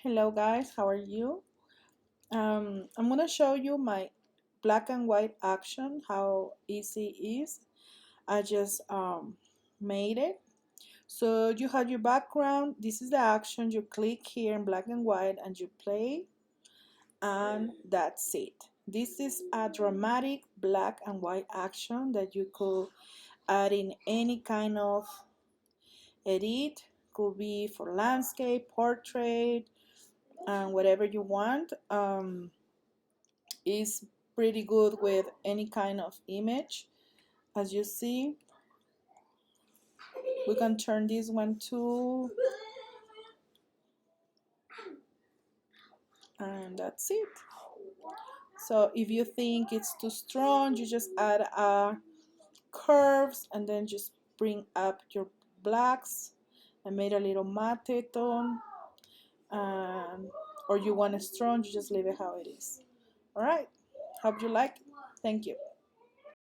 Hello guys, how are you? I'm gonna show you my black and white action, how easy it is. I just made it. So you have your background, this is the action, you click here in black and white and you play, and that's it. This is a dramatic black and white action that you could add in any kind of edit, could be for landscape, portrait, and whatever you want. Is pretty good with any kind of image. As you see, we can turn this one to, and that's it. So if you think it's too strong, you just add curves and then just bring up your blacks. I made a little matte tone, or you want it strong, you just leave it how it is. All right, hope you like it. Thank you.